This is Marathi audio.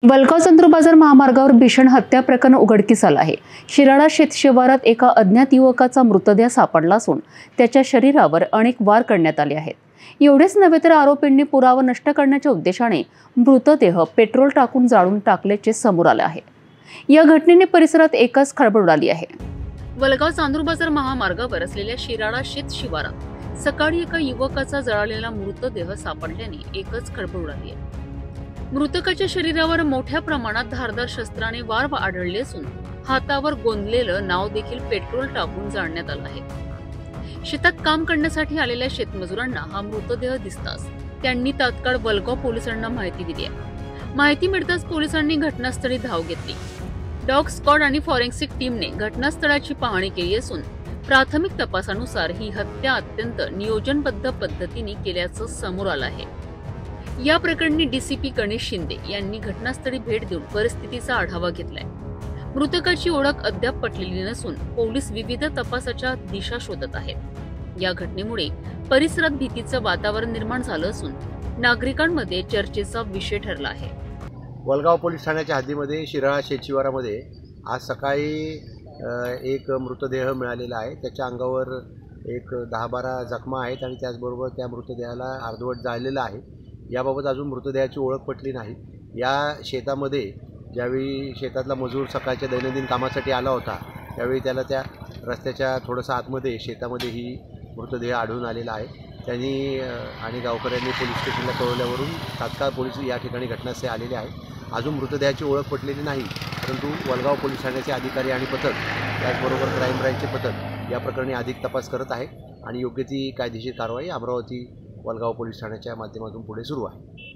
वलगाव चांदूर बाजार महामार्गावर भीषण हत्या प्रकरण उघडकीस आलं आहे। शिराळा शेत शिवारात एका अज्ञात युवकाचा मृतदेह सापडला असून त्याच्या शरीरावर अनेक वार करण्यात आले आहेत। एवढेच नव्हे तर आरोपींनी पुरावा नष्ट करण्याच्या उद्देशाने मृतदेह पेट्रोल टाकून जाळून टाकल्याचे समोर आले आहे। या घटनेने परिसरात एकच खळबळ उडाली आहे। वलगाव चांदूर बाजार महामार्गावर असलेल्या शिराळा शेत शिवारात सकाळी एका युवकाचा जळालेला मृतदेह सापडल्याने एकच खळबळ उडाली आहे। मृतकाच्या शरीरावर मोठ्या प्रमाणात धारदार शस्त्राने वार आढळले असून हातावर गोंदलेलं नाव देखील पेट्रोल टाकून जाळण्यात आलं आहे। शेतात काम करण्यासाठी आलेल्या शेतमजुरांना हा मृतदेह दिसताच त्यांनी तात्काळ वलगाव पोलिसांना माहिती दिली आहे। माहिती मिळताच पोलिसांनी घटनास्थळी धाव घेतली। डॉग स्क्वॉड आणि फॉरेन्सिक टीमने घटनास्थळाची पाहणी केली असून प्राथमिक तपासानुसार ही हत्या अत्यंत नियोजनबद्ध पद्धतीने केल्याचं समोर आलं आहे। या प्रकरणी डीसीपी गणेश शिंदे यांनी घटनास्थळी भेट देऊन परिस्थितीचा आढावा घेतलाय। मृतकाची ओळख अद्याप पटलेली नसून पोलीस विविध तपासाच्या दिशा शोधत आहेत। या घटनेमुळे परिसरात भीतीचं वातावरण निर्माण झालं असून नागरिकांमध्ये चर्चेचा विषय ठरला आहे। वलगाव पोलीस ठाण्याच्या हद्दीमध्ये शिराळा शेतशिवारामध्ये आज सकाळी एक मृतदेह मिळालेला आहे। त्याच्या अंगावर एक 10-12 जखमा आहेत आणि त्याचबरोबर त्या मृतदेहाला अर्धवट जाळलेलं आहे। याबाबत अजून मृतदेहाची ओळख पटली नाही। या शेतामध्ये ज्यावेळी शेतातला मजूर सकाळच्या दैनंदिन कामासाठी आला होता त्यावेळी त्याला त्या रस्त्याच्या थोडंसं आतमध्ये शेतामध्ये ही मृतदेह आढळून आलेला आहे। त्यांनी आणि गावकऱ्यांनी पोलीस स्टेशनला कळवल्यावरून तात्काळ पोलीस या ठिकाणी घटनास्थळी आलेले आहेत। अजून मृतदेहाची ओळख पटलेली नाही, परंतु वलगाव पोलीस ठाण्याचे अधिकारी आणि पथक त्याचबरोबर क्राईम ब्रँचचे पथक या प्रकरणी अधिक तपास करत आहे आणि योग्य ती कायदेशीर कारवाई अमरावती वलगाव पोलीस ठाण्याच्या माध्यमातून पुढे सुरू आहे।